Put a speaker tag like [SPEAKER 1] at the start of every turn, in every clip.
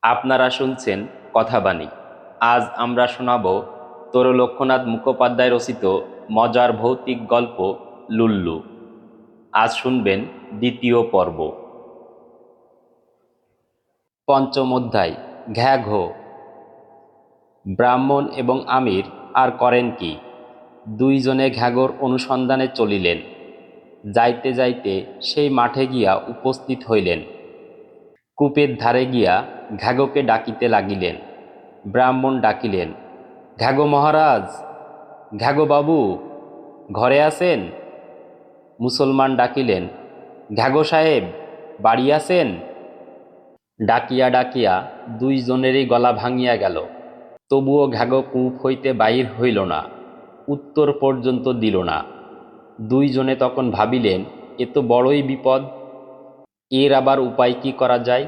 [SPEAKER 1] আপনারা শুনছেন কথাবাণী। আজ আমরা শোনাব তরুলক্ষ্যনাথ মুখোপাধ্যায় রচিত মজার ভৌতিক গল্প লুল্লু। আজ শুনবেন দ্বিতীয় পর্ব। পঞ্চম অধ্যায়, ঘ্যাঘো। ব্রাহ্মণ এবং আমির আর করেন কি, দুইজনে ঘ্যাঘোর অনুসন্ধানে চলিলেন। যাইতে যাইতে সেই মাঠে গিয়া উপস্থিত হইলেন। কূপের ধারে গিয়া ঘ্যাঘোকে ডাকিতে লাগিলেন। ব্রাহ্মণ ডাকিলেন, ঘ্যাঘো মহারাজ, ঘ্যাঘো বাবু, ঘরে আছেন? মুসলমান ডাকিলেন, ঘ্যাঘো সাহেব, বাড়ি আছেন? ডাকিয়া ডাকিয়া দুইজনেরই গলা ভাঙিয়া গেল। তবুও ঘ্যাঘো কূপ হইতে বাহির হইল না, উত্তর পর্যন্ত দিল না। দুইজনে তখন ভাবিলেন, এ তো বড়ই বিপদ। এর আবার উপায় কি করা যায়?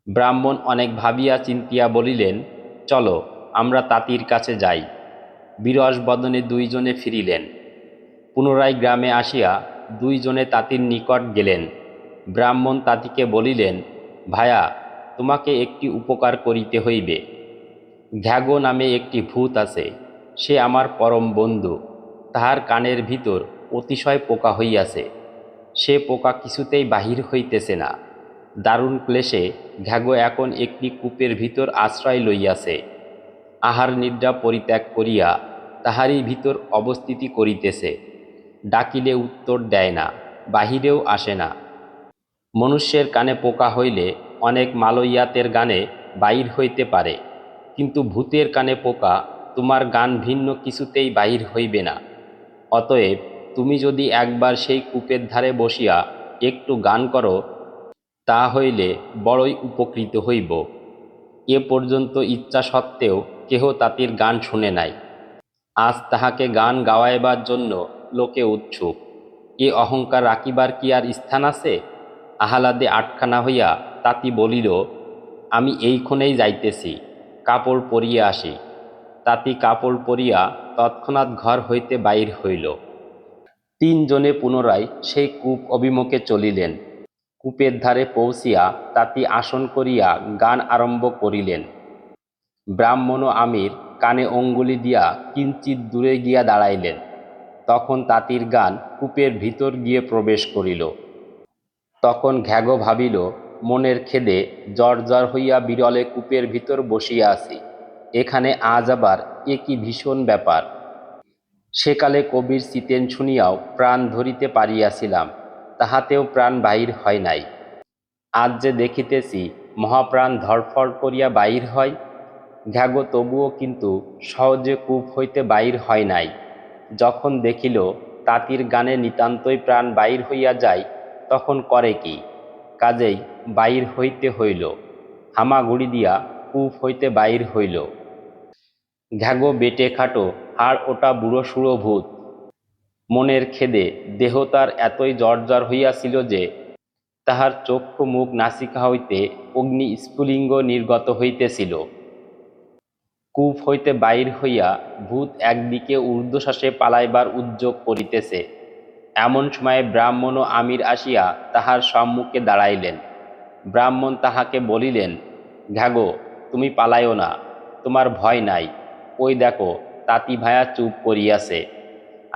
[SPEAKER 1] ব্রাহ্মণ অনেক ভাবিয়া চিন্তিয়া বলিলেন, চলো আমরা তাঁতির কাছে যাই। বিরস বদনে দুইজনে ফিরিলেন। পুনরায় গ্রামে আসিয়া দুইজনে তাঁতির নিকট গেলেন। ব্রাহ্মণ তাঁতিকে বলিলেন, ভায়া, তোমাকে একটি উপকার করিতে হইবে। ঘ্যাঘো নামে একটি ভূত আছে, সে আমার পরম বন্ধু। তাহার কানের ভিতর অতিশয় পোকা হইয়াছে। সে পোকা কিছুতেই বাহির হইতেছে না। দারুণ ক্লেশে ঘ্যাঘো এখন একটি কূপের ভিতর আশ্রয় লইয়াছে। আহার নিদ্রা পরিত্যাগ করিয়া তাহারই ভিতর অবস্থিতি করিতেছে। ডাকিলে উত্তর দেয় না, বাহিরেও আসে না। মনুষ্যের কানে পোকা হইলে অনেক মালইয়াতের গানে বাহির হইতে পারে, কিন্তু ভূতের কানে পোকা তোমার গান ভিন্ন কিছুতেই বাহির হইবে না। অতএব তুমি যদি একবার সেই কূপের ধারে বসিয়া একটু গান করো, তা হইলে বড়ই উপকৃত হইব। এ পর্যন্ত ইচ্ছা সত্ত্বেও কেহ তাঁতির গান শুনে নাই। আজ তাহাকে গান গাওয়াইবার জন্য লোকে উৎসুক। এ অহংকার রাখিবার কি আর স্থান আছে? আহ্লাদে আটখানা হইয়া তাঁতি বলিল, আমি এইক্ষণেই যাইতেছি, কাপড় পরিয়া আসি। তাঁতি কাপড় পরিয়া তৎক্ষণাৎ ঘর হইতে বাহির হইল। তিনজনে পুনরায় সেই কূপ অভিমুখে চলিলেন। কূপের ধারে পৌঁছিয়া তাঁতি আসন করিয়া গান আরম্ভ করিলেন। ব্রাহ্মণ ও আমির কানে অঙ্গুলি দিয়া কিঞ্চিৎ দূরে গিয়া দাঁড়াইলেন। তখন তাঁতির গান কূপের ভিতর গিয়ে প্রবেশ করিল। তখন ঘ্যাঘো ভাবিল, মনের খেদে জ্বর জ্বর হইয়া বিরলে কূপের ভিতর বসিয়া আছি, এখানে আজ আবার এ কি ভীষণ ব্যাপার। সেকালে কবির চিতেন শুনিয়াও প্রাণ ধরিতে পারিয়াছিলাম, তাহাতেও প্রাণ বাহির হয় নাই। আজ যে দেখিতেছি মহাপ্রাণ ধড়ফড় করিয়া বাহির হয়। ঘ্যাঘো তবুও কিন্তু সহজে কূপ হইতে বাহির হয় নাই। যখন দেখিল তাঁতির গানে নিতান্তই প্রাণ বাহির হইয়া যায়, তখন করে কি? কাজেই বাহির হইতে হইল। হামাগুড়ি দিয়া কূপ হইতে বাহির হইল। ঘ্যাঘো বেটে খাটো হাড় ওটা বুড়ো সুড়ো ভূত। মনের খেদে দেহ তার এতই জর্জর হইয়াছিল যে তাহার চক্ষু মুখ নাসিকা হইতে অগ্নি স্ফুলিঙ্গ নির্গত হইতেছিল। কূপ হইতে বাহির হইয়া ভূত একদিকে ঊর্ধ্বশ্বাসে পালাইবার উদ্যোগ করিতেছে। এমন সময়ে ব্রাহ্মণ ও আমির আসিয়া তাহার সম্মুখে দাঁড়াইলেন। ব্রাহ্মণ তাহাকে বলিলেন, ঘ্যাঘো, তুমি পালাইও না, তোমার ভয় নাই। ওই দেখো, তাঁতি ভায়া চুপ করিয়াছে।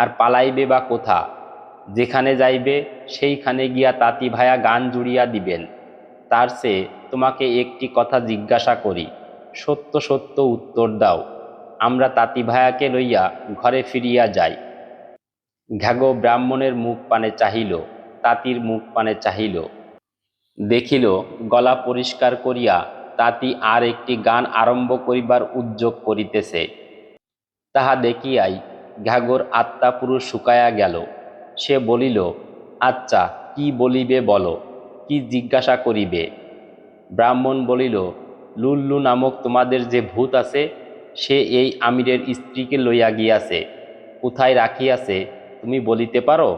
[SPEAKER 1] আর পালাইবে বা কোথা? যেখানে যাইবে সেইখানে গিয়া তাঁতি ভায়া গান জুড়িয়া দিবেন। তার চেয়ে তোমাকে একটি কথা জিজ্ঞাসা করি, সত্য সত্য উত্তর দাও। আমরা তাঁতি ভায়াকে লইয়া ঘরে ফিরিয়া যাই। ঘ্যাঘো ব্রাহ্মণের মুখ পানে চাহিল, তাঁতির মুখ পানে চাহিল। দেখিল গলা পরিষ্কার করিয়া তাঁতি আর একটি গান আরম্ভ করিবার উদ্যোগ করিতেছে। তাহা দেখিয়াই ঘ্যাঘোর আত্মা পুরো শুকাইয়া গেল। সে বলিল, আচ্ছা, কি বলিবে বলো, কি জিজ্ঞাসা করিবে? ব্রাহ্মণ বলিল, লুল্লু নামক তোমাদের যে ভূত আছে, সে এই আমিরের স্ত্রীকে লইয়া গিয়াছে। কোথায় রাখিয়াছে তুমি বলিতে পারো?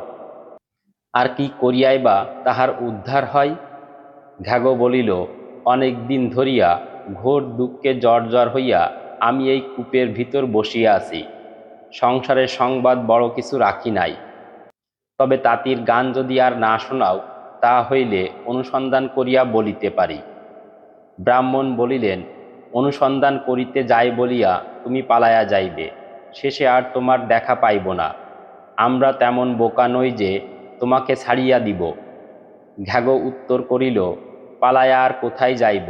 [SPEAKER 1] আর কি করিয়াই বা তাহার উদ্ধার হয়? ঘ্যাঘো বলিল, অনেক দিন ধরিয়া ঘোর দুঃখে জর্জর হইয়া আমি এই কূপের ভিতর বসিয়া আছি। সংসারের সংবাদ বড় কিছু রাখি নাই। তবে তাঁতির গান যদি আর না শোনাও, তা হইলে অনুসন্ধান করিয়া বলিতে পারি। ব্রাহ্মণ বলিলেন, অনুসন্ধান করিতে যাই বলিয়া তুমি পালাইয়া যাইবে, শেষে আর তোমার দেখা পাইব না। আমরা তেমন বোকা নই যে তোমাকে ছাড়িয়া দিব। ঘ্যাগো উত্তর করিল, পালাইয়া আর কোথায় যাইব?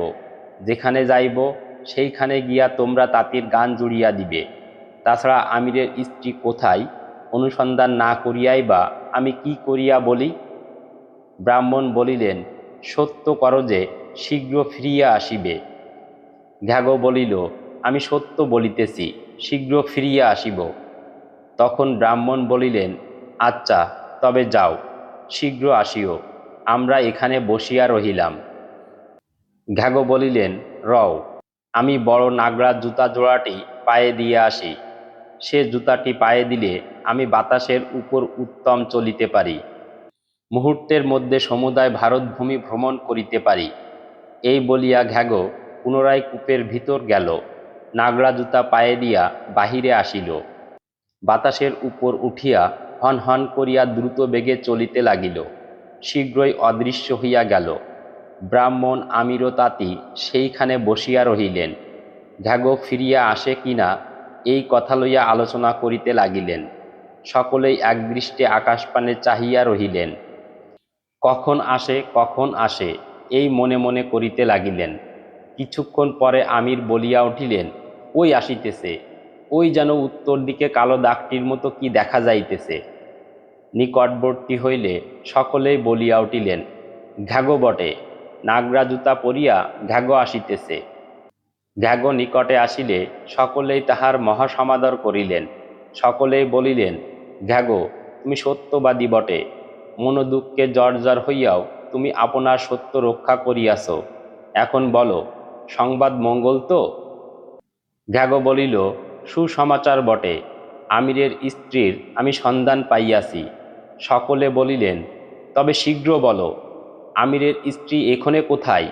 [SPEAKER 1] যেখানে যাইব সেইখানে গিয়া তোমরা তাঁতির গান জুড়িয়া দিবে। তাছাড়া আমিরের স্ত্রী কোথায়, অনুসন্ধান না করিয়াই বা আমি কি করিয়া বলি? ব্রাহ্মণ বলিলেন, সত্য কর যে শীঘ্র ফিরিয়া আসিবে। ঘ্যাগো বলিল, আমি সত্য বলিতেছি, শীঘ্র ফিরিয়া আসিব। তখন ব্রাহ্মণ বলিলেন, আচ্ছা, তবে যাও, শীঘ্র আসিও, আমরা এখানে বসিয়া রহিলাম। ঘ্যাগো বলিলেন, রও, আমি বড় নাগরার জুতা জোড়াটি পায়ে দিয়ে আসি। সে জুতাটি পায়ে দিলে আমি বাতাসের উপর উত্তম চলিতে পারি, মুহূর্তের মধ্যে সমুদায় ভারতভূমি ভ্রমণ করিতে পারি। এই বলিয়া ঘ্যাগো পুনরায় কূপের ভিতর গেল, নাগরা জুতা পায়ে দিয়া বাহিরে আসিল। বাতাসের উপর উঠিয়া হন হন করিয়া দ্রুত বেগে চলিতে লাগিল, শীঘ্রই অদৃশ্য হইয়া গেল। ব্রাহ্মণ আমির ও তাঁতি সেইখানে বসিয়া রহিলেন। ঘ্যাগো ফিরিয়া আসে কিনা এই কথা লইয়া আলোচনা করিতে লাগিলেন। সকলেই একদৃষ্টে আকাশপানে চাহিয়া রহিলেন। কখন আসে কখন আসে এই মনে মনে করিতে লাগিলেন। কিছুক্ষণ পরে আমির বলিয়া উঠিলেন, ওই আসিতেছে, ওই যেন উত্তর দিকে কালো দাগটির মতো কি দেখা যাইতেছে। নিকটবর্তী হইলে সকলেই বলিয়া উঠিলেন, ঘ্যাগো বটে, নাগরা জুতা পরিয়া ঘ্যাগো আসিতেছে। ঘ্যাগো নিকটে আসিলে সকলেই তাহার মহাসমাদর করিলেন। সকলেই বলিলেন, ঘ্যাগো, তুমি সত্যবাদী বটে, মনোদুঃখে জর্জর হইয়াও তুমি আপনার সত্য রক্ষা করিয়াছ। এখন বলো, সংবাদ মঙ্গল তো? ঘ্যাগো বলিল, সুসমাচার বটে, আমিরের স্ত্রীর আমি সন্ধান পাইয়াছি। সকলে বলিলেন, তবে শীঘ্র বলো, আমিরের স্ত্রী এখনে কোথায়,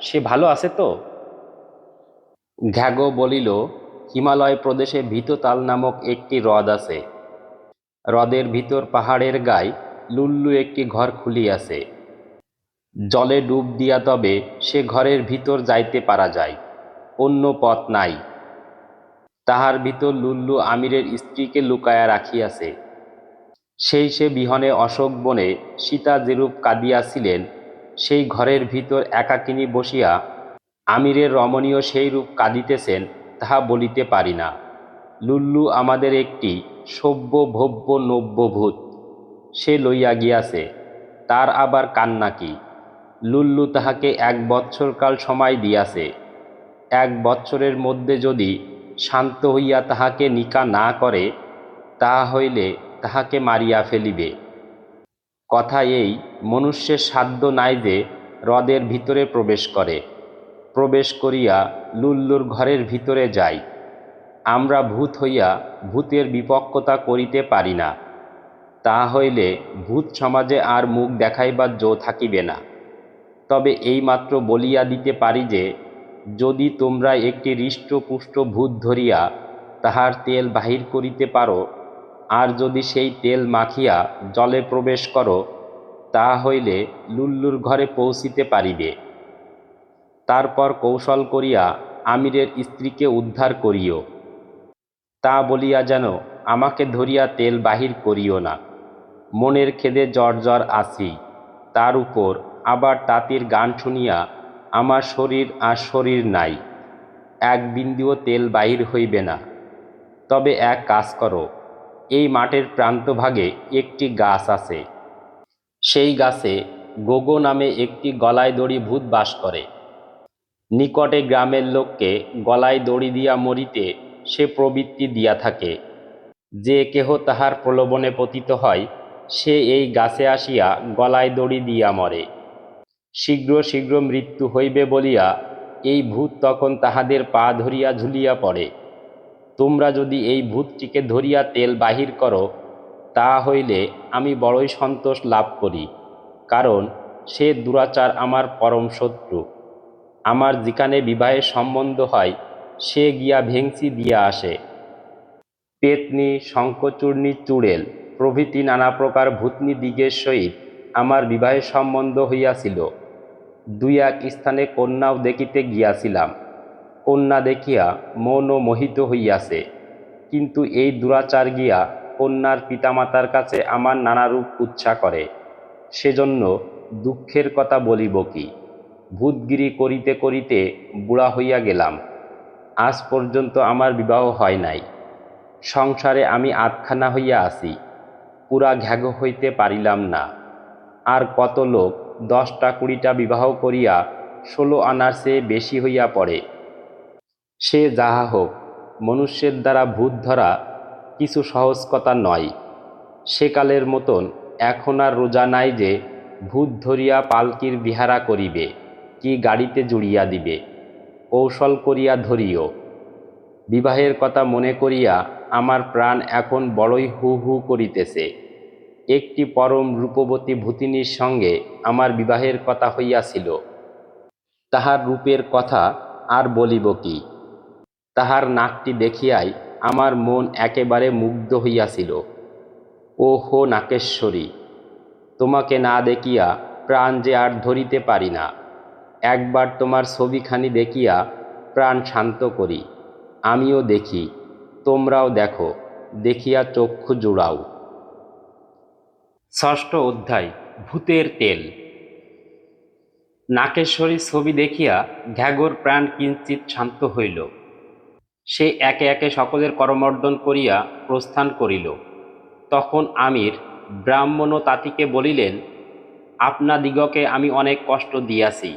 [SPEAKER 1] সে ভালো আছে তো? ঘ্যাগো বলিল, হিমালয় প্রদেশে ভীততাল নামক একটি হ্রদ আছে। হ্রদের ভিতর পাহাড়ের গায়ে লুল্লু একটি ঘর খুলিয়াছে। জলে ডুব দিয়া তবে সে ঘরের ভিতর যাইতে পারা যায়, অন্য পথ নাই। তাহার ভিতর লুল্লু আমিরের স্ত্রীকে লুকায়া রাখিয়াছে। সেই সে বিহনে অশোক বনে সীতা যেরূপ কাঁদিয়াছিলেন, সেই ঘরের ভিতর একাকিনী বসিয়া আমিরের রমণীয় সেই রূপ কাঁদিতেছেন, তাহা বলিতে পারি না। লুল্লু আমাদের একটি সভ্য ভব্য নব্য ভূত, সে লইয়া গিয়াছে, তার আবার কান্না কি? লুল্লু তাহাকে 1 বৎসরকাল সময় দিয়াছে। 1 বৎসরের মধ্যে যদি শান্ত হইয়া তাহাকে নিকা না করে, তাহা হইলে তাহাকে মারিয়া ফেলিবে। কথা এই, মনুষ্যের সাধ্য নাই যে হ্রদের ভিতরে প্রবেশ করে। প্রবেশ করিয়া লুল্লুর ঘরের ভিতরে যায়। আমরা ভূত হইয়া ভূতের বিপক্ষতা করিতে পারি না, তাহা হইলে ভূত সমাজে আর মুখ দেখাইবার জো থাকিবে না। তবে এইমাত্র বলিয়া দিতে পারি যে, যদি তোমরা একটি হৃষ্টপুষ্ট ভূত ধরিয়া তাহার তেল বাহির করিতে পারো, আর যদি সেই তেল মাখিয়া জলে প্রবেশ করো, তাহা হইলে লুল্লুর ঘরে পৌঁছিতে পারিবে। তারপর কৌশল করিয়া আমিরের স্ত্রীকে উদ্ধার করিও। তা বলিয়া যেন আমাকে ধরিয়া তেল বাহির করিও না। মনের খেদে জর্জর আছি, তার উপর আবার তাঁতির গান শুনিয়া আমার শরীর আর শরীর নাই, 1 বিন্দুও তেল বাহির হইবে না। তবে এক কাজ করো, এই মাঠের প্রান্তভাগে একটি গাছ আছে, সেই গাছে গোগো নামে একটি গলায় দড়ি ভূত বাস করে। নিকটে গ্রামের লোককে গলায় দড়ি দিয়া মরিতে সে প্রবৃত্তি দিয়া থাকে। যে কেহ তাহার প্রলোভনে পতিত হয়, সে এই গাছে আসিয়া গলায় দড়ি দিয়া মরে। শীঘ্র শীঘ্র মৃত্যু হইবে বলিয়া এই ভূত তখন তাহাদের পা ধরিয়া ঝুলিয়া পড়ে। তোমরা যদি এই ভূতটিকে ধরিয়া তেল বাহির করো, তাহা হইলে আমি বড়ই সন্তোষ লাভ করি, কারণ সে দুরাচার আমার পরম শত্রু। আমার যেখানে বিবাহের সম্বন্ধ হয়, সে গিয়া ভেংচি দিয়া আসে। পেতনি, শঙ্খচূর্ণী, চুড়েল প্রভৃতি নানা প্রকার ভূতনি দিগের সহিত আমার বিবাহের সম্বন্ধ হইয়াছিল। দুই এক স্থানে কন্যাও দেখিতে গিয়াছিলাম। কন্যা দেখিয়া মনও মোহিত হইয়াছে, কিন্তু এই দুরাচার গিয়া কন্যার পিতামাতার কাছে আমার নানারূপ কুৎসা করে। সেজন্য দুঃখের কথা বলিব কি। ভূতগিরি করিতে করিতে বুড়া হইয়া গেলাম। আজ পর্যন্ত আমার বিবাহ হয় নাই। সংসারে আমি আধখানা হইয়া আছি, পুরা ঘ্যাগ হইতে পারিলাম না। আর কত লোক 10টা 20টা বিবাহ করিয়া 16 আনার চেয়ে বেশি হইয়া পড়ে। সে যাহা হোক, মনুষ্যের দ্বারা ভূত ধরা কিছু সহজ কথা নয়। সেকালের মতন এখন আর রোজা নাই যে ভূত ধরিয়া পালকির বিহারা করিবে কি গাড়িতে জুড়িয়া দিবে। কৌশল করিয়া ধরিও। বিবাহের কথা মনে করিয়া আমার প্রাণ এখন বড়ই হু হু করিতেছে। একটি পরম রূপবতী ভূতিনীর সঙ্গে আমার বিবাহের কথা হইয়াছিল। তাহার রূপের কথা আর বলিব কি। তাহার নাকটি দেখিয়াই আমার মন একেবারে মুগ্ধ হইয়াছিল। ও হো নাকেশ্বরী, তোমাকে না দেখিয়া প্রাণ যে আর ধরিতে পারি না। একবার তোমার ছবিখানি দেখিয়া প্রাণ শান্ত করি। আমিও দেখি, তোমরাও দেখো, দেখিয়া চক্ষু জুড়াও। ষষ্ঠ অধ্যায়, ভূতের তেল। নাকেশ্বরীর ছবি দেখিয়া ঘ্যাগর প্রাণ কিঞ্চিৎ শান্ত হইল। সে একে একে সকলের করমর্দন করিয়া প্রস্থান করিল। তখন আমির ব্রাহ্মণ ও তাঁতিকে বলিলেন, আপনাদিগকে আমি অনেক কষ্ট দিয়াছি।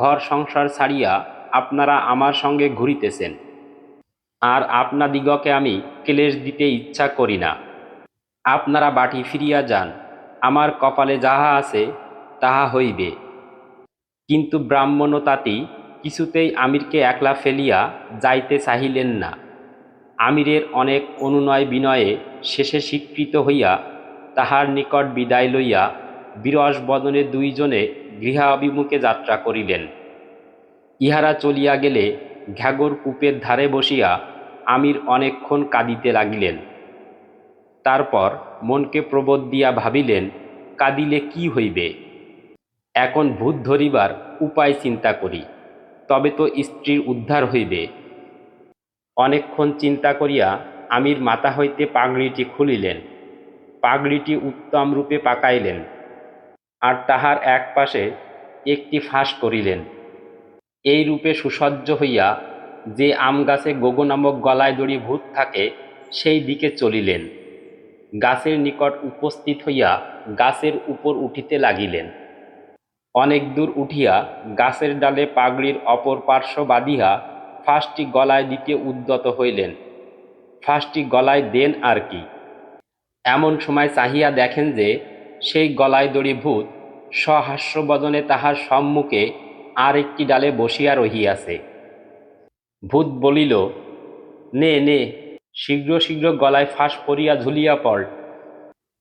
[SPEAKER 1] ঘর সংসার ছাড়িয়া আপনারা আমার সঙ্গে ঘুরিতেছেন, আর আপনাদিগকে আমি ক্লেশ দিতে ইচ্ছা করি না। আপনারা বাটি ফিরিয়া যান, আমার কপালে যাহা আছে তাহা হইবে। কিন্তু ব্রাহ্মণ ও তাঁতি কিছুতেই আমিরকে একলা ফেলিয়া যাইতে চাহিলেন না। আমিরের অনেক অনুনয় বিনয়ে শেষে স্বীকৃত হইয়া তাহার নিকট বিদায় লইয়া বিরস বদনে দুইজনে গৃহাভিমুখে যাত্রা করিলেন। ইহারা চলিয়া গেলে ঘ্যাগর কূপের ধারে বসিয়া আমির অনেকক্ষণ কাঁদিতে লাগিলেন। তারপর মনকে প্রবোধ দিয়া ভাবিলেন, কাঁদিলে কি হইবে, এখন ভূত ধরিবার উপায় চিন্তা করি, তবে তো স্ত্রীর উদ্ধার হইবে। অনেকক্ষণ চিন্তা করিয়া আমির মাথা হইতে পাগড়িটি খুলিলেন। পাগড়িটি উত্তম রূপে পাকাইলেন, আর তাহার এক পাশে একটি ফাঁস করিলেন। এই রূপে সুসজ্জ হইয়া যে আম গাছে গোগো নামক গলায় দড়ি ভূত থাকে সেই দিকে চলিলেন। গাছের নিকট উপস্থিত হইয়া গাছের উপর উঠিতে লাগিলেন। অনেক দূর উঠিয়া গাছের ডালে পাগড়ির অপর পার্শ্ব বাঁধিয়া ফাঁসটি গলায় দিতে উদ্যত হইলেন। ফাঁসটি গলায় দেন আর কি। এমন সময় চাহিয়া দেখেন যে সেই গলায় দড়ি ভূত সহাস্যবদনে তাহার সম্মুখে আর একটি ডালে বসিয়া রহিয়াছে। ভূত বলিল, নে নে, শীঘ্র শীঘ্র গলায় ফাঁস পরিয়া ঝুলিয়া পড়।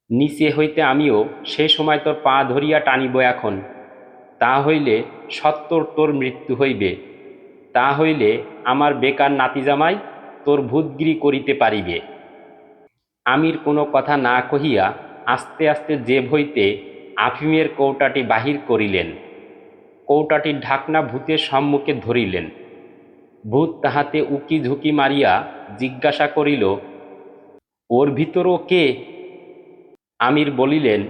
[SPEAKER 1] নিচে হইতে আমিও সে সময় তোর পা ধরিয়া টানিব এখন। তা হইলে সত্তর তোর মৃত্যু হইবে। তা হইলে আমার বেকার নাতিজামাই তোর ভূতগিরি করিতে পারিবে। আমির কোনো কথা না কহিয়া আস্তে আস্তে জেব হইতে আফিমের কৌটাটি বাহির করিলেন। কৌটাটির ঢাকনা ভূতের সম্মুখে ধরিলেন। ভূত তাহাতে উকি ঝুঁকি মারিয়া জিজ্ঞাসা করিল, ওর ভিতরও কে? আমির বলিলেন,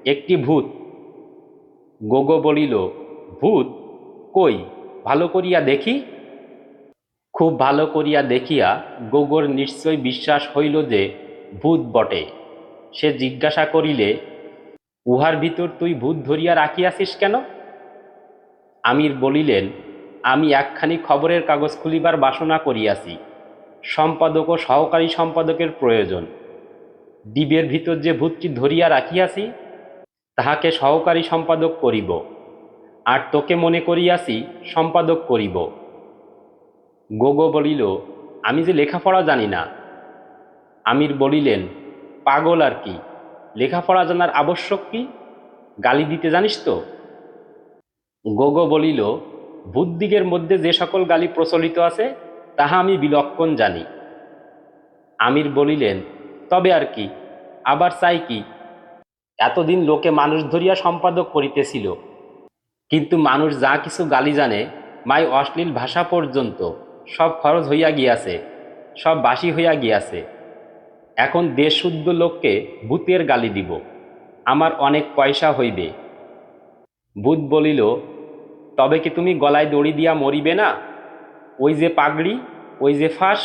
[SPEAKER 1] একটি ভূত। গোগো বলিল, ভূত কই, ভালো করিয়া দেখি। খুব ভালো করিয়া দেখিয়া গোগোর নিশ্চয় বিশ্বাস হইল যে ভূত বটে। সে জিজ্ঞাসা করিলে, উহার ভিতর তুই ভূত ধরিয়া রাখিয়াছিস কেন? আমির বলিলেন, আমি একখানি খবরের কাগজ খুলিবার বাসনা করিয়াছি। সম্পাদক ও সহকারী সম্পাদকের প্রয়োজন। ডিবের ভিতর যে ভূতটি ধরিয়া রাখিয়াছি তাহাকে সহকারী সম্পাদক করিব, আর তোকে মনে করিয়াছি সম্পাদক করিব। গোগো বলিল, আমি যে লেখাপড়া জানি না। আমির বলিলেন, পাগল আর কি, লেখাপড়া জানার আবশ্যক কি? গালি দিতে জানিস তো? গোগো বলিল, ভূতদিগের মধ্যে যে সকল গালি প্রচলিত আছে তাহা আমি বিলক্ষণ জানি। আমির বলিলেন, তবে আর কি, আবার চাই কি? এতদিন লোকে মানুষ ধরিয়া সম্পাদক করিতেছিল, কিন্তু মানুষ যা কিছু গালি জানে, মাই অশ্লীল ভাষা পর্যন্ত সব খরচ হইয়া গিয়াছে, সব বাসি হইয়া গিয়াছে। এখন দেশশুদ্ধ লোককে ভূতের গালি দিব, আমার অনেক পয়সা হইবে। ভূত বলিল, তবে কি তুমি গলায় দড়ি দিয়া মরিবে না? ওই যে পাগড়ি, ওই যে ফাঁস।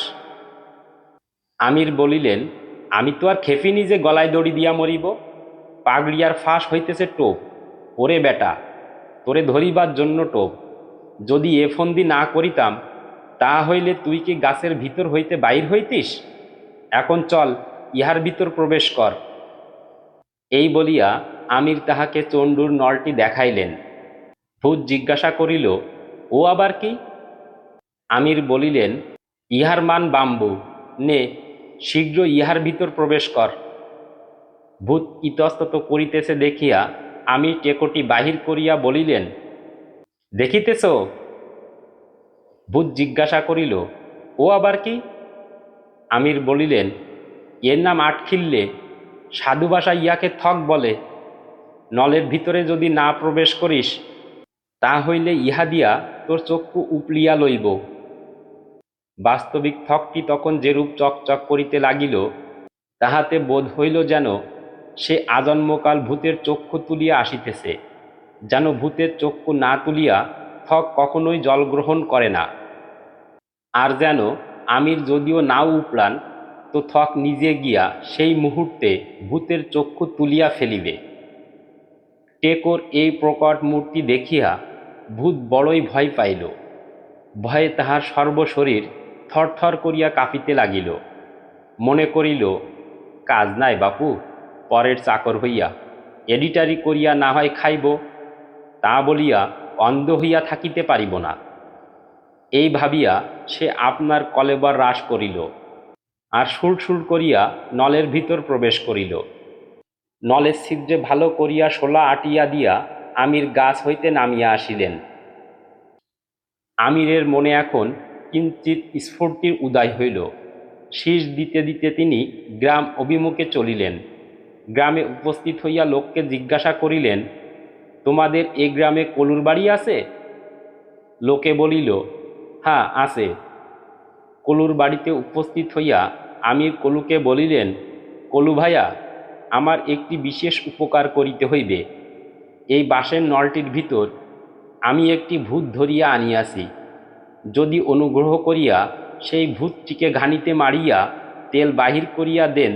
[SPEAKER 1] আমির বলিলেন, আমি তো আর খেপিনি যে গলায় দড়ি দিয়া মরিব। পাগড়ি আর ফাঁস হইতেছে টোপ। ওরে বেটা, তোরে ধরিবার জন্য টোপ। যদি এ ফন্দি না করিতাম, তা হইলে তুই কি গাছের ভিতর হইতে বাহির হইতিস? এখন চল, ইহার ভিতর প্রবেশ কর। এই বলিয়া আমির তাহাকে চণ্ডুর নলটি দেখাইলেন। ভূত জিজ্ঞাসা করিল, ও আবার কি? আমির বলিলেন, ইহার মান বাম্বু, নে শীঘ্র ইহার ভিতর প্রবেশ কর। ভূত ইতস্তত করিতেছে দেখিয়া আমির টেকোটি বাহির করিয়া বলিলেন, দেখিতেছ? ভূত জিজ্ঞাসা করিল, ও আবার কি? আমির বলিলেন, এর নাম আটখিল্লে, সাধু ভাষায় ইহাকে থক বলে। নলের ভিতরে যদি না প্রবেশ করিস, তা হইলে ইহা দিয়া তোর চক্ষু উপলিয়া লইব। বাস্তবিক থকটি তখন যেরূপ চকচক করিতে লাগিল, তাহাতে বোধ হইল যেন সে আজন্মকাল ভূতের চক্ষু তুলিয়া আসিতেছে, যেন ভূতের চক্ষু না তুলিয়া থক কখনোই জল গ্রহণ করে না। আর যেন আমির যদিও নাও উপলান, তো থক নিজে গিয়া সেই মুহূর্তে ভূতের চক্ষু তুলিয়া ফেলিবে। টেকোর এই প্রকট মূর্তি দেখিয়া ভূত বড়ই ভয় পাইল। ভয়ে তাহার সর্বশরীর থরথর করিয়া কাঁপিতে লাগিল। মনে করিল, কাজ নাই বাপু, পরের চাকর হইয়া এডিটারি করিয়া না হয় খাইব, তা বলিয়া অন্ধ হইয়া থাকিতে পারিব না। এই ভাবিয়া সে আপনার কলেবর হ্রাস করিল, আর সুরসুর করিয়া নলের ভিতর প্রবেশ করিল। নলের ছিদ্রে ভালো করিয়া শোলা আটিয়া দিয়া আমির গাছ হইতে নামিয়া আসিলেন। আমিরের মনে এখন কিঞ্চিৎ স্ফূর্তির উদয় হইল। শীষ দিতে দিতে তিনি গ্রাম অভিমুখে চলিলেন। গ্রামে উপস্থিত হইয়া লোককে জিজ্ঞাসা করিলেন, তোমাদের এ গ্রামে কলুর বাড়ি আছে? লোকে বলিল, হ্যাঁ আছে। কলুর বাড়িতে উপস্থিত হইয়া আমির কলুকে বলিলেন, কলু ভাইয়া, আমার একটি বিশেষ উপকার করিতে হইবে। এই বাঁশের নলটির ভিতর আমি একটি ভূত ধরিয়া আনিয়াছি। যদি অনুগ্রহ করিয়া সেই ভূতটিকে ঘানিতে মারিয়া তেল বাহির করিয়া দেন,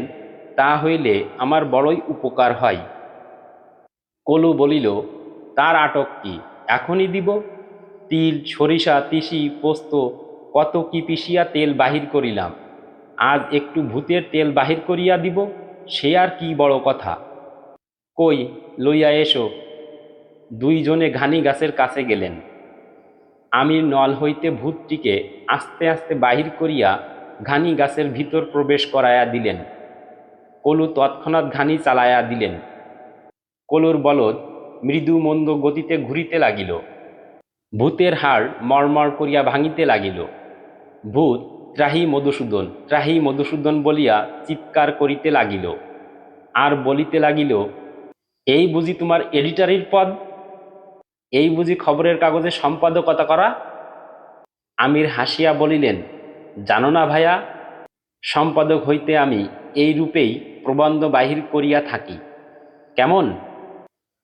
[SPEAKER 1] তা হইলে আমার বড়ই উপকার হয়। কলু বলিল, তার আটক কি, এখনই দিব। তিল, সরিষা, তিসি, পোস্ত কত কি পিষিয়া তেল বাহির করিলাম, আজ একটু ভূতের তেল বাহির করিয়া দিব, সে আর কি বড় কথা। কই, লইয়া এসো। দুইজনে ঘানি গাছের কাছে গেলেন। আমির নল হইতে ভূতটিকে আস্তে আস্তে বাহির করিয়া ঘানি গাছের ভিতর প্রবেশ করাইয়া দিলেন। কলু তৎক্ষণাৎ ঘানি চালাইয়া দিলেন। কলুর বলদ মৃদু মন্দ গতিতে ঘুরিতে লাগিল। ভূতের হাড় মরমর করিয়া ভাঙিতে লাগিল। ভূত ত্রাহি মধুসূদন, ত্রাহি মধুসূদন বলিয়া চিৎকার করিতে লাগিল, আর বলিতে লাগিল, এই বুঝি তোমার এডিটারির পদ? এই বুঝি খবরের কাগজে সম্পাদকতা করা? আমির হাসিয়া বলিলেন, জানো না ভাইয়া, সম্পাদক হইতে আমি এই রূপেই প্রবন্ধ বাহির করিয়া থাকি। কেমন?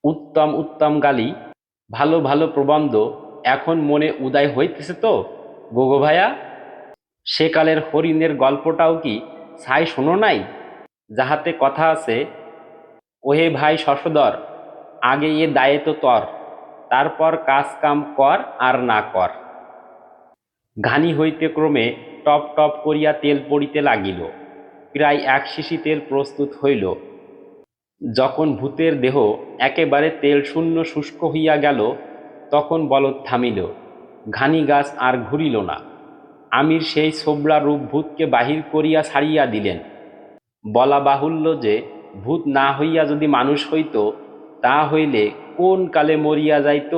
[SPEAKER 1] উত্তম উত্তম গালি, ভালো ভালো প্রবন্ধ এখন মনে উদয় হইতেছে তো গোগো ভাইয়া? সেকালের হরিণের গল্পটাও কি ছাই শোনো নাই, যাহাতে কথা আছে, ওহে ভাই শশধর, আগে এ দায়ে তো তর, তারপর কাজ কাম কর আর না কর। ঘানি হইতে ক্রমে টপ টপ করিয়া তেল পড়িতে লাগিল। প্রায় এক শিশি তেল প্রস্তুত হইল। যখন ভূতের দেহ একেবারে তেল শূন্য শুষ্ক হইয়া গেল, তখন বলদ থামিল। ঘানি গাছ আর ঘুরিল না। আমির সেই ছোবড়া রূপ ভূতকে বাহির করিয়া ছাড়িয়া দিলেন। বলা বাহুল্য যে ভূত না হইয়া যদি মানুষ হইত, তা হইলে কোন কালে মরিয়া যাইত।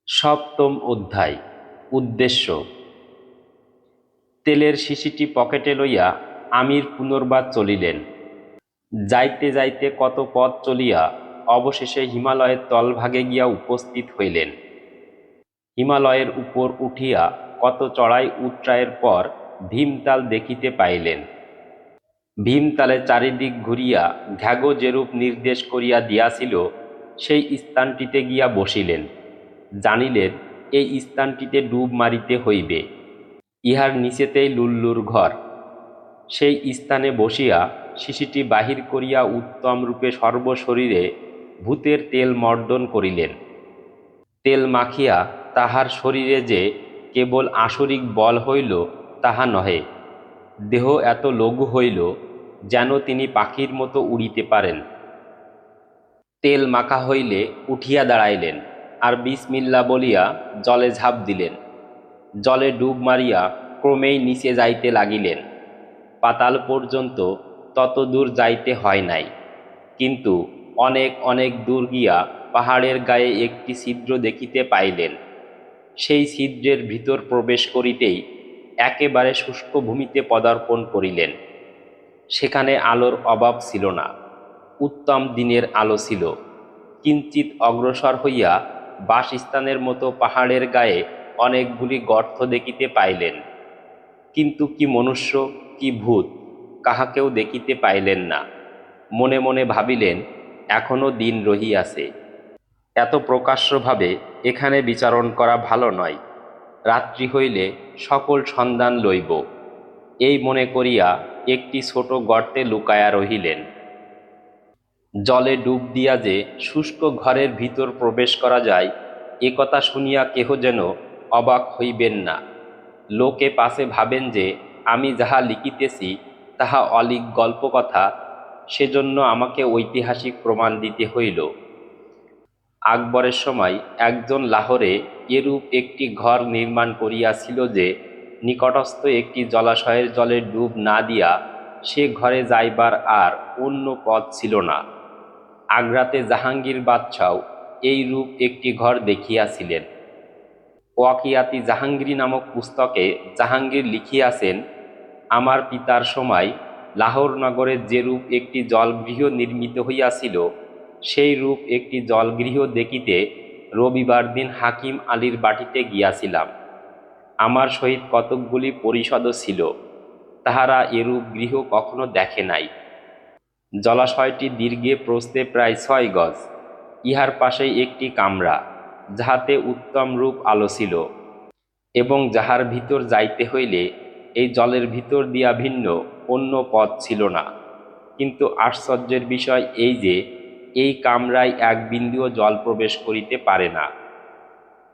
[SPEAKER 1] সপ্তম অধ্যায়। উদ্দেশ্য। তেলের শিশিটি পকেটে লইয়া আমির পুনর্বার চলিলেন। যাইতে যাইতে কত পথ চলিয়া অবশেষে হিমালয়ের তলভাগে গিয়া উপস্থিত হইলেন। হিমালয়ের উপর উঠিয়া কত চড়াই উৎরায়ের পর ভীমতাল দেখিতে পাইলেন। ভীমতালে চারিদিক ঘুরিয়া ঘ্যাগো যেরূপ নির্দেশ করিয়া দিয়াছিল সেই স্থানটিতে গিয়া বসিলেন। জানিলেন এই স্থানটিতে ডুব মারিতে হইবে, ইহার নিচেতেই লুল্লুর ঘর। সেই স্থানে বসিয়া শিশিটি বাহির করিয়া উত্তম রূপে সর্বশরীরে ভূতের তেল মর্দন করিলেন। তেল মাখিয়া তাহার শরীরে যে কেবল আসরিক বল হইল তাহা নহে, দেহ এত লঘু হইল যেন তিনি পাখির মতো উড়িতে পারেন। তেল মাখা হইলে উঠিয়া দাঁড়াইলেন, আর বিসমিল্লা বলিয়া জলে ঝাঁপ দিলেন। জলে ডুব মারিয়া ক্রমেই নিচে যাইতে লাগিলেন। পাতাল পর্যন্ত তত দূর যাইতে হয় নাই, কিন্তু অনেক অনেক দূর গিয়া পাহাড়ের গায়ে একটি ছিদ্র দেখিতে পাইলেন। সেই ছিদ্রের ভিতর প্রবেশ করিতেই একেবারে শুষ্ক ভূমিতে পদার্পণ করিলেন। সেখানে আলোর অভাব ছিল না, উত্তম দিনের আলো ছিল। কিঞ্চিত অগ্রসর হইয়া বাসস্থানের মতো পাহাড়ের গায়ে অনেকগুলি গর্ত দেখিতে পাইলেন, কিন্তু কি মনুষ্য কি ভূত কাহাকেও দেখিতে পাইলেন না। মনে মনে ভাবিলেন এখনো দিন রহিয়াছে, এত প্রকাশ্যভাবে এখানে বিচারণ করা ভালো নয়, রাত্রি হইলে সকল সন্ধান লইব। এই মনে করিয়া একটি ছোট গর্তে লুকায়া রহিলেন। জলে ডুব দিয়া যে শুষ্ক ঘরের ভিতর প্রবেশ করা যায় এ কথা শুনিয়া কেহ যেন অবাক হইবেন না। লোকে পাছে ভাবেন যে আমি যাহা লিখিতেছি তাহা অলিক গল্প কথা, সেজন্য আমাকে ঐতিহাসিক প্রমাণ দিতে হইল। আকবরের সময় একজন লাহোরে এরূপ একটি ঘর নির্মাণ করিয়াছিল যে নিকটস্থ একটি জলাশয়ের জলে ডুব না দিয়া সে ঘরে যাইবার আর অন্য পথ ছিল না। আগ্রাতে জাহাঙ্গীর বাদশাও এইরূপ একটি ঘর দেখিয়াছিলেন। ওয়াকিয়াতি জাহাঙ্গীর নামক পুস্তকে জাহাঙ্গীর লিখিয়াছেন, আমার পিতার সময় লাহোর নগরে যেরূপ একটি জলগৃহ নির্মিত হইয়াছিল সেই রূপ একটি জলগৃহ দেখিতে রবিবার দিন হাকিম আলীর বাটিতে গিয়াছিলাম। আমার সহিত কতকগুলি পরিষদও ছিল, তাহারা এরূপ গৃহ কখনো দেখে নাই। জলাশয়টি দীর্ঘে প্রস্থে প্রায় 6 গজ। ইহার পাশেই একটি কামরা, যাহাতে উত্তম রূপ আলো ছিল, এবং যাহার ভিতর যাইতে হইলে এই জলের ভিতর দিয়া ভিন্ন অন্য পথ ছিল না। কিন্তু আশ্চর্যের বিষয় এই যে এই কামরায় এক বিন্দুও জল প্রবেশ করিতে পারে না।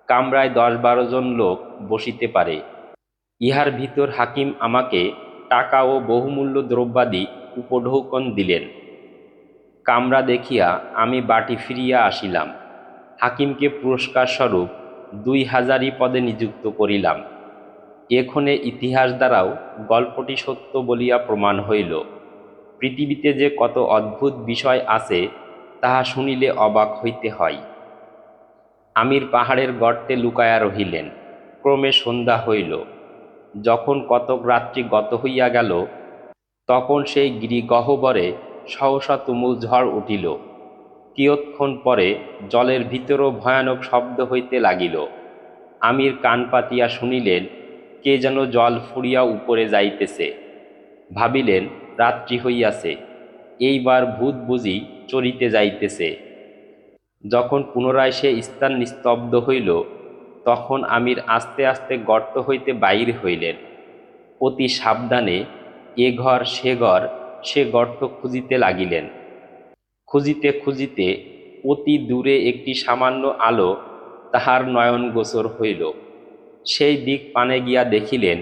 [SPEAKER 1] কামরায় 10-12 জন লোক বসিতে পারে। ইহার ভিতর হাকিম আমাকে টাকা ও বহুমূল্য দ্রব্যাদি উপঢৌকন দিলেন। কামরা দেখিয়া আমি বাটি ফিরিয়া আসিলাম। হাকিমকে পুরস্কার স্বরূপ 2000 পদে নিযুক্ত করিলাম। এক্ষণে ইতিহাস দ্বারাও গল্পটি সত্য বলিয়া প্রমাণ হইল। পৃথিবীতে যে কত অদ্ভুত বিষয় আছে তাহা শুনিলে অবাক হইতে হয়। আমির পাহাড়ের গর্তে লুকায়া রহিলেন। ক্রমে সন্ধ্যা হইল। যখন কতক রাত্রি গত হইয়া গেল তখন সেই গিরিগহ্বরে সহসা তুমুল ঝড় উঠিল। কিয়ৎক্ষণ পরে জলের ভিতরও ভয়ানক শব্দ হইতে লাগিল। আমির কান পাতিয়া শুনিলেন কে যেন জল ফুঁড়িয়া উপরে যাইতেছে। ভাবিলেন রাত্রি হইয়াছে, এইবার ভূত বুঝি চরিতে যাইতেছে। যখন পুনরায় সে স্থান নিস্তব্ধ হইল তখন আমির আস্তে আস্তে গর্ত হইতে বাহির হইলেন। অতি সাবধানে এ ঘর সে গর্ত খুঁজিতে লাগিলেন। খুঁজিতে খুঁজিতে অতি দূরে একটি সামান্য আলো তাহার নয়ন গোচর হইল। সেই দিক পানে গিয়া দেখিলেন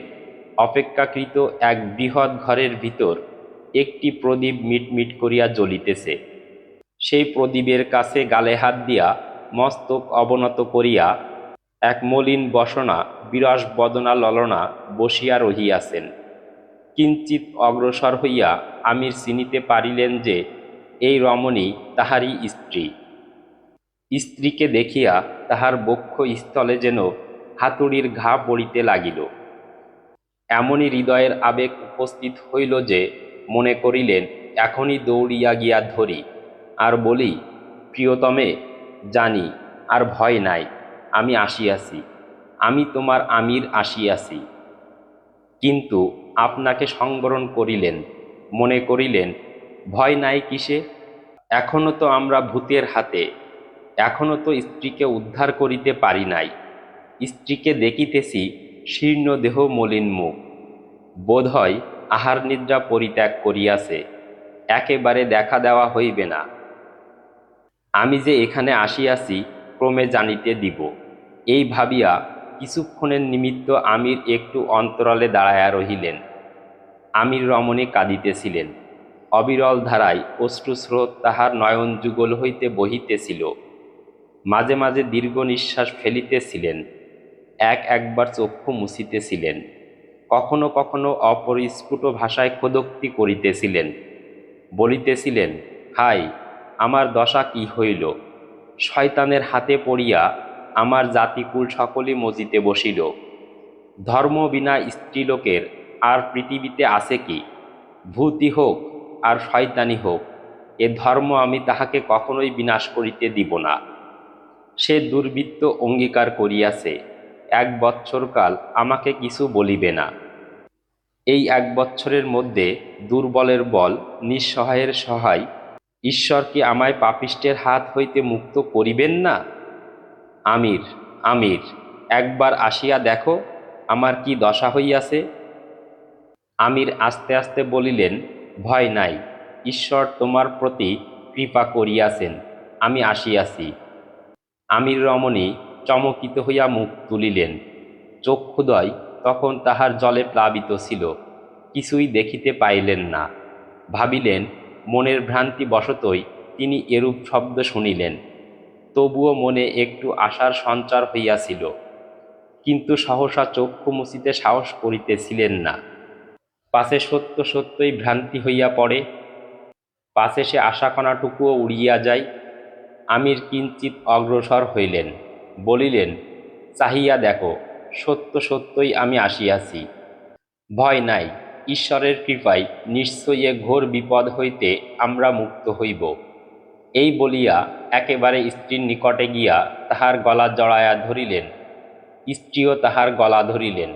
[SPEAKER 1] অপেক্ষাকৃত এক বৃহৎ ঘরের ভিতর একটি প্রদীপ মিটমিট করিয়া জ্বলিতেছে। সেই প্রদীপের কাছে গালে হাত দিয়া মস্তক অবনত করিয়া এক মলিন বসনা বিরস বদনা ললনা বসিয়া রহিয়াছেন। কিঞ্চিত অগ্রসর হইয়া আমির চিনিতে পারিলেন যে এই রমণী তাহারই স্ত্রী। স্ত্রীকে দেখিয়া তাহার বক্ষ স্থলে যেন হাতুড়ির ঘা পড়িতে লাগিল। এমনই হৃদয়ের আবেগ উপস্থিত হইল যে মনে করিলেন এখনই দৌড়িয়া গিয়া ধরি আর বলি, প্রিয়তমে, জানি আর ভয় নাই, আমি আসিয়াছি, আমি তোমার আমির আসিয়াছি। কিন্তু আপনাকে সংবরণ করিলেন, মনে করিলেন ভয় নাই কিসে, এখনো তো আমরা ভূতের হাতে, এখনো তো স্ত্রীকে উদ্ধার করিতে পারি নাই। স্ত্রীকে দেখিতেছি শীর্ণ দেহ, মলিন মুখ, বোধ হয় আহার নিদ্রা পরিত্যাগ করিয়াছে, একেবারে দেখা দেওয়া হইবে না। আমি যে এখানে আসিয়াছি ক্রমে জানিতে দিব। এই ভাবিয়া কিছুক্ষণের নিমিত্ত আমির একটু অন্তরালে দাঁড়াইয়া রহিলেন। আমির রমণী কাঁদিতেছিলেন, অবিরল ধারায় অশ্রুস্রোত তাহার নয়ন যুগল হইতে বহিতেছিল। মাঝে মাঝে দীর্ঘ নিঃশ্বাস ফেলিতেছিলেন, একবার চক্ষু মুছিতেছিলেন, কখনো কখনো অপরিস্ফুট ভাষায় খোদক্তি করিতেছিলেন, বলিতেছিলেন, হায়, আমার দশা কি হইল, শয়তানের হাতে পড়িয়া আমার জাতিকুল সকলই মজিতে বসিল। ধর্ম বিনা স্ত্রীলোকের আর পৃথিবীতে আছে কি? ভূতই হোক আর শয়তানি হোক, এ ধর্ম আমি তাহাকে কখনোই বিনাশ করিতে দিব না। সে দুর্বৃত্ত অঙ্গীকার করিয়াছে, 1 বৎসরকাল আমাকে কিছু বলিবে না। এই 1 বৎসরের মধ্যে দুর্বলের বল, নিঃসহায়ের সহায়, ঈশ্বর কি আমায় পাপিষ্টের হাত হইতে মুক্ত করিবেন না? আমির, আমির, একবার আসিয়া দেখো আমার কি দশা হইয়াছে। আমির আস্তে আস্তে বলিলেন, ভয় নাই, ঈশ্বর তোমার প্রতি কৃপা করিয়াছেন, আমি আসিয়াছি। আমির রমণী চমকিত হইয়া মুখ তুলিলেন। চক্ষুদ্বয় তখন তাহার জলে প্লাবিত ছিল, কিছুই দেখিতে পাইলেন না। ভাবিলেন মনের ভ্রান্তি বশতই তিনি এরূপ শব্দ শুনিলেন। তবুও মনে একটু আশার সঞ্চার হইয়াছিল, কিন্তু সহসা চক্ষু মুছিতে সাহস করিতেছিলেন না। পাছে সত্য সত্যই ভ্রান্তি হইয়া পড়ে, পাছে সে আশাকণাটুকুও উড়িয়া যায়। আমির কিঞ্চিত অগ্রসর হইলেন, বলিলেন, চাহিয়া দেখো, সত্য সত্যই আমি আসিয়াছি। ভয় নাই, ঈশ্বরের কৃপায় নিশ্চয়ই এ ঘোর বিপদ হইতে আমরা মুক্ত হইব। এই বলিয়া একেবারে স্ত্রীর নিকটে গিয়া তাহার গলা জড়াইয়া ধরিলেন। স্ত্রীও তাহার গলা ধরিলেন।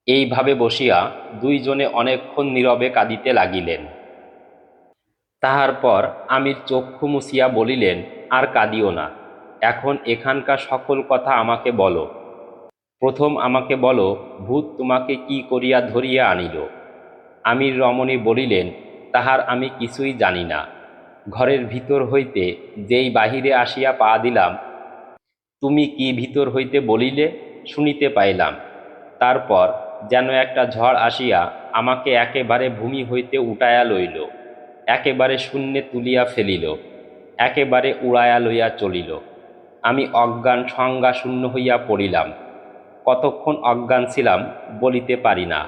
[SPEAKER 1] এইভাবে বসিয়া দুইজনে অনেকক্ষণ নীরবে কাঁদিতে লাগিলেন। তাহার পর আমির চক্ষু মুছিয়া বলিলেন, আর কাঁদিও না, এখন এখানকার সকল কথা আমাকে বলো। প্রথম আমাকে বলো, ভূত তোমাকে কি করিয়া ধরিয়া আনিল? আমির রমণী বলিলেন, তাহার আমি কিছুই জানি না। ঘরের ভিতর হইতে যেই বাহিরে আসিয়া পা দিলাম, তুমি কি ভিতর হইতে বলিলে, শুনিতে পাইলাম। তারপর যেন একটা ঝড় আসিয়া আমাকে একেবারে ভূমি হইতে উঠাইয়া লইল, একেবারে শূন্যে তুলিয়া ফেলিল, একেবারে উড়াইয়া লইয়া চলিল। আমি অজ্ঞান সংজ্ঞা শূন্য হইয়া পড়িলাম। কতক্ষণ অজ্ঞান ছিলাম বলিতে পারি না।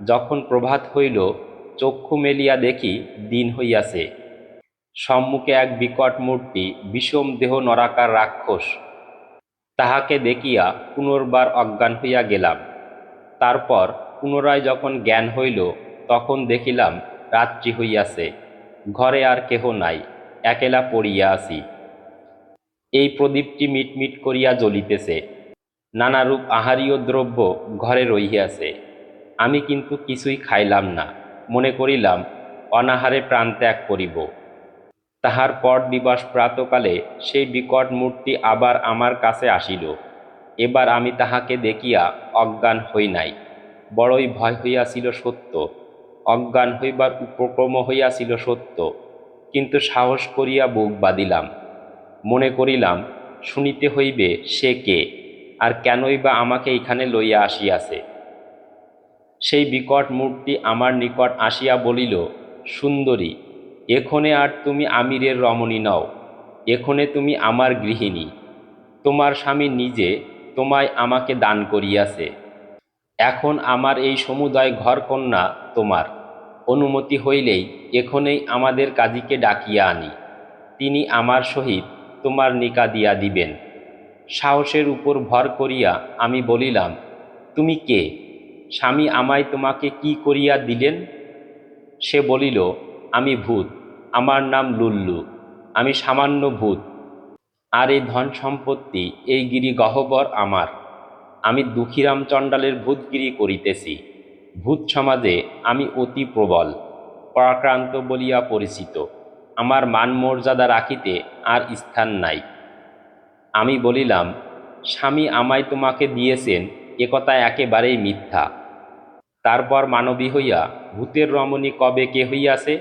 [SPEAKER 1] যখন প্রভাত হইল, চক্ষু মেলিয়া দেখি দিন হইয়াছে। সম্মুখে এক বিকট মূর্তি, বিষম দেহ নরাকার রাক্ষস। তাহাকে দেখিয়া পুনর্বার অজ্ঞান হইয়া গেলাম। তারপর পুনরায় যখন জ্ঞান হইল, তখন দেখিলাম রাত্রি হইয়াছে, ঘরে আর কেহ নাই, একেলা পড়িয়া আছি। এই প্রদীপটি মিটমিট করিয়া জ্বলিতেছে, নানারূপ আহারীয় দ্রব্য ঘরে রহিয়াছে। আমি কিন্তু কিছুই খাইলাম না, মনে করিলাম অনাহারে প্রাণ ত্যাগ করিব। তাহার পর দিবস প্রাতকালে সেই বিকট মূর্তি আবার আমার কাছে আসিল। এবার আমি তাহাকে দেখিয়া অজ্ঞান হই নাই। বড়ই ভয় হইয়াছিল সত্য, অজ্ঞান হইবার উপক্রম হইয়াছিল সত্য, কিন্তু সাহস করিয়া বুক বাঁধিলাম। মনে করিলাম শুনিতে হইবে সে কে, আর কেনই বা আমাকে এখানে লইয়া আসিয়াছে। সেই বিকট মূর্তি আমার নিকট আসিয়া বলিল, সুন্দরী, এখনে আর তুমি আমিরের রমণী নও, এখনে তুমি আমার গৃহিণী। তোমার স্বামী নিজে তোমায় আমাকে দান করিয়াছে। এখন আমার এই সমুদয় ঘরকন্যা তোমার। অনুমতি হইলেই এখনেই আমাদের কাজীকে ডাকিয়া আনি, তিনি আমার সহিত তোমার নিকা দিয়া দিবেন। সাহসের উপর ভর করিয়া আমি বলিলাম, তুমি কে? স্বামী আমায় তোমাকে কি করিয়া দিলেন? সে বলিল, আমি ভূত, আমার নাম লুল্লু, আমি সামান্য ভূত, আর এই ধন সম্পত্তি, এই গিরি গহ্বর আমার। আমি দুঃখীরাম চণ্ডালের ভূতগিরি করিতেছি। ভূত সমাজে আমি অতি প্রবল, পরাক্রান্ত বলিয়া পরিচিত। আমার মান মর্যাদা রাখিতে আর স্থান নাই। আমি বলিলাম, স্বামী আমায় তোমাকে দিয়েছেন, একথা একেবারেই মিথ্যা। তারপর মানবী হইয়া ভূতের রমণী কবে কে হইয়াছে?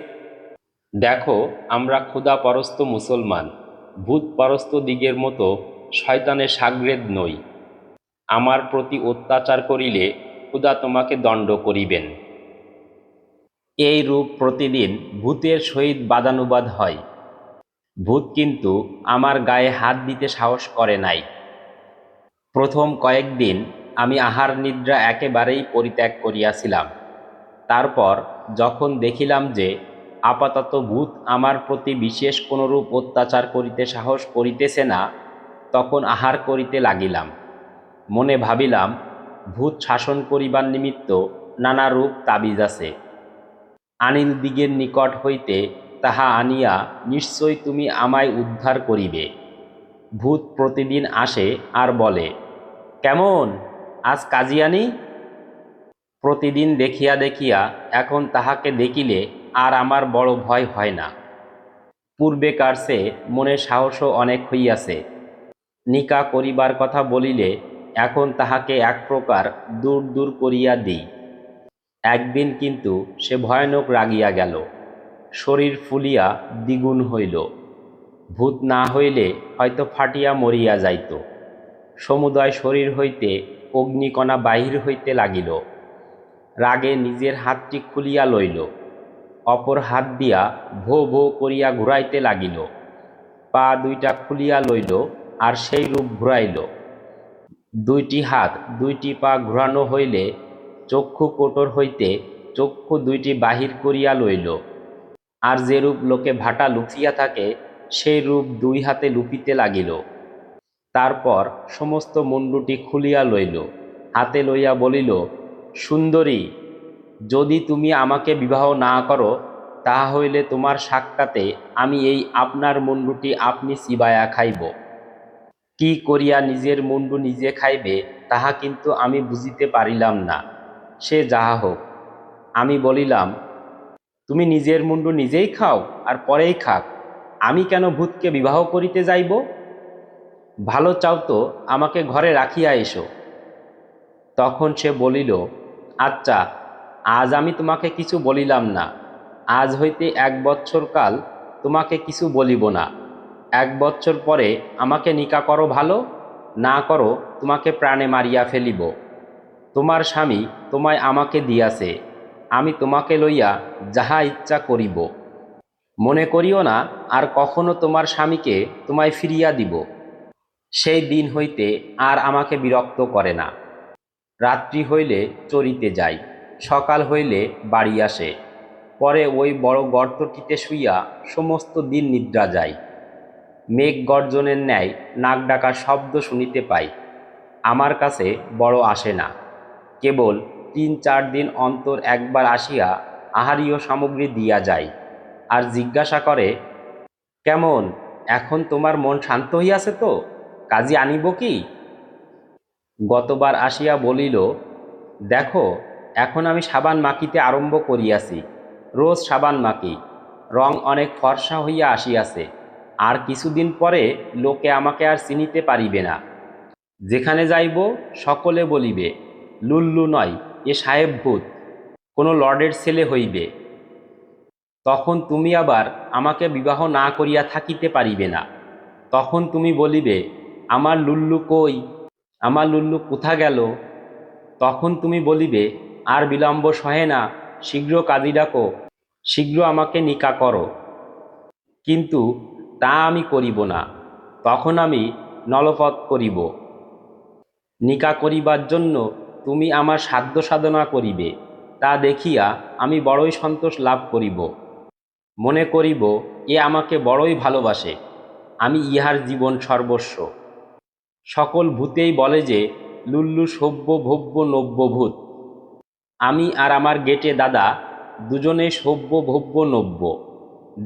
[SPEAKER 1] দেখো, আমরা ক্ষুধাপরস্ত মুসলমান, ভূতপরস্ত দিগের মতো শয়তানের সাগ্রেদ নই। আমার প্রতি অত্যাচার করিলে ক্ষুধা তোমাকে দণ্ড করিবেন। এই রূপ প্রতিদিন ভূতের সহিত বাদানুবাদ হয়। ভূত কিন্তু আমার গায়ে হাত দিতে সাহস করে নাই। প্রথম কয়েকদিন আমি আহার নিদ্রা একেবারেই পরিত্যাগ করিয়াছিলাম। তারপর যখন দেখিলাম যে আপাতত ভূত আমার প্রতি বিশেষ কোনরূপ অত্যাচার করিতে সাহস করিতেছে না, তখন আহার করিতে লাগিলাম। মনে ভাবিলাম, ভূত শাসন করিবার নিমিত্ত নানা রূপ তাবিজ আছে। আনিল দিগের নিকট হইতে তাহা আনিয়া নিশ্চয় তুমি আমায় উদ্ধার করিবে। ভূত প্রতিদিন আসে আর বলে, কেমন, আজ কাজিয়ানি? প্রতিদিন দেখিয়া দেখিয়া এখন তাহাকে দেখিলে আর আমার বড় ভয় হয় না। পূর্বেকার চেয়ে মনে সাহসও অনেক হইয়াছে। নিকা করিবার কথা বলিলে এখন তাহাকে এক প্রকার দূর দূর করিয়া দিই। একদিন কিন্তু সে ভয়ানক রাগিয়া গেল, শরীর ফুলিয়া দ্বিগুণ হইল। ভূত না হইলে হয়তো ফাটিয়া মরিয়া যাইত। সমুদয় শরীর হইতে অগ্নিকণা বাহির হইতে লাগিল। রাগে নিজের হাতটি খুলিয়া লইল, অপর হাত দিয়া ভো ভো করিয়া ঘুরাইতে লাগিল। পা দুইটা খুলিয়া লইল আর সেই রূপ ঘুরাইল। দুইটি হাত দুইটি পা ঘুরানো হইলে চক্ষু কোটর হইতে চক্ষু দুইটি বাহির করিয়া লইল। আর যেরূপ লোকে ভাটা লুফিয়া থাকে, সেই রূপ দুই হাতে লুপিতে লাগিল। তারপর সমস্ত মুণ্ডটি খুলিয়া লইল, হাতে লইয়া বলিল, সুন্দরী, যদি তুমি আমাকে বিবাহ না করো, তাহা হইলে তোমার সাক্ষাতে আমি এই আপনার মুণ্ডটি আপনি চিবাইয়া খাইব। কি করিয়া নিজের মুণ্ডু নিজে খাইবে তাহা কিন্তু আমি বুঝিতে পারিলাম না। সে যাহা হোক, আমি বলিলাম, তুমি নিজের মুণ্ডু নিজেই খাও আর পরেই খাক, আমি কেন ভূতকে বিবাহ করিতে যাইব? ভালো চাও তো আমাকে ঘরে রাখিয়া এসো। তখন সে বলিল, আচ্ছা, আজ আমি তোমাকে কিছু বলিলাম না। আজ হইতে 1 বৎসর কাল তোমাকে কিছু বলিব না। 1 বৎসর পরে আমাকে নিকা করো ভালো, না করো তোমাকে প্রাণে মারিয়া ফেলিব। তোমার স্বামী তোমায় আমাকে দিয়াছে, আমি তোমাকে লইয়া যাহা ইচ্ছা করিব। মনে করিও না আর কখনো তোমার স্বামীকে তোমায় ফিরিয়া দিব। সেই দিন হইতে আর আমাকে বিরক্ত করে না। রাত্রি হইলে চরিতে যায়, সকাল হইলে বাড়ি আসে। পরে ওই বড় গর্তটিতে শুইয়া সমস্ত দিন নিদ্রা যায়। মেঘ গর্জনের ন্যায় নাক ডাকার শব্দ শুনিতে পাই। আমার কাছে বড় আসে না, কেবল 3-4 দিন অন্তর একবার আসিয়া আহারীয় সামগ্রী দিয়া যায়, আর জিজ্ঞাসা করে, কেমন, এখন তোমার মন শান্ত হইয়াছে তো, কাজী আনিব কি? গতবার আসিয়া বলিল, দেখো, এখন আমি সাবান মাখিতে আরম্ভ করিয়াছি। রোজ সাবান মাখি, রং অনেক ফর্সা হইয়া আসিয়াছে। আর কিছুদিন পরে লোকে আমাকে আর চিনিতে পারিবে না। যেখানে যাইব সকলে বলিবে, লুল্লু নয়, এ সাহেব ভূত, কোনো লর্ডের ছেলে হইবে। তখন তুমি আবার আমাকে বিবাহ না করিয়া থাকিতে পারিবে না। তখন তুমি বলিবে, আমার লুল্লু কই, আমার লুল্লু কোথা গেল? তখন তুমি বলিবে, আর বিলম্ব সহে না, শীঘ্র কাজী ডাকো, শীঘ্র আমাকে নিকা করো। কিন্তু তা আমি করিব না। তখন আমি নলপথ করিব। নিকা করিবার জন্য তুমি আমার সাধ্য সাধনা করিবে, তা দেখিয়া আমি বড়ই সন্তোষ লাভ করিব। মনে করিব, এ আমাকে বড়ই ভালোবাসে, আমি ইহার জীবন সর্বস্ব। সকল ভূতেই বলে যে লুল্লু সভ্য ভব্য নব্য ভূত। আমি আর আমার গেটে দাদা দুজনেই সভ্য ভব্য নব্য।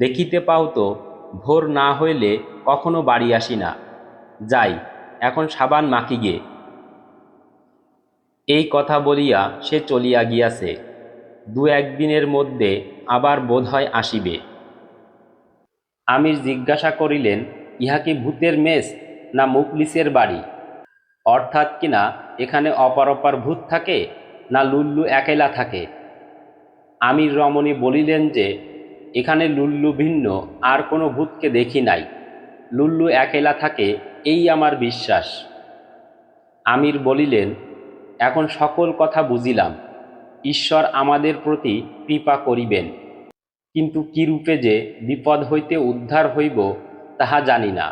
[SPEAKER 1] দেখিতে পাও তো, ভোর না হইলে কখনো বাড়ি আসি না। যাই, এখন সাবান মাখি গে। এই কথা বলিয়া সে চলিয়া গিয়াছে। দু একদিনের মধ্যে আবার বোধহয় আসিবে। আমির জিজ্ঞাসা করিলেন, ইহা কি ভূতের মেস না মুখলিসের বাড়ি? অর্থাৎ কিনা এখানে অপার অপার ভূত থাকে না লুল্লু একেলা থাকে? আমির রমণী বলিলেন যে, এখানে লুল্লু ভিন্ন আর কোনো ভূতকে দেখি নাই। লুল্লু একেলা থাকে এই আমার বিশ্বাস। আমির বলিলেন, এখন সকল কথা বুঝিলাম। ঈশ্বর আমাদের প্রতি কৃপা করিবেন, কিন্তু কিরূপে যে বিপদ হইতে উদ্ধার হইব তাহা জানি না।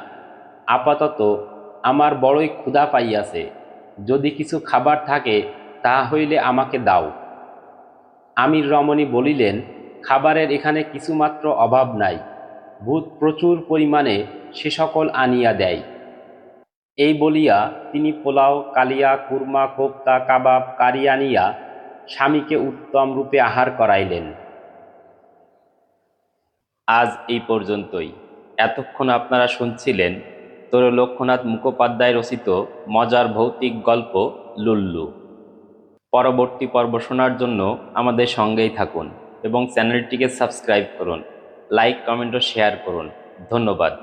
[SPEAKER 1] আপাতত আমার বড়ই ক্ষুধা পাইয়াছে, যদি কিছু খাবার থাকে তাহা হইলে আমাকে দাও। আমির রমণী বলিলেন, খাবারের এখানে কিছুমাত্র অভাব নাই। ভূত প্রচুর পরিমাণে সে সকল আনিয়া দেয়। এই বলিয়া তিনি পোলাও, কালিয়া, কুরমা, কোপ্তা, কাবাব, কারি আনিয়া স্বামীকে উত্তম রূপে আহার করাইলেন। আজ এই পর্যন্তই। এতক্ষণ আপনারা শুনছিলেন তরুলক্ষ্যনাথ মুখোপাধ্যায় রচিত মজার ভৌতিক গল্প লুল্লু। পরবর্তী পর্ব শোনার জন্য আমাদের সঙ্গেই থাকুন এবং চ্যানেলটিকে সাবস্ক্রাইব করুন, লাইক, কমেন্ট ও শেয়ার করুন। ধন্যবাদ।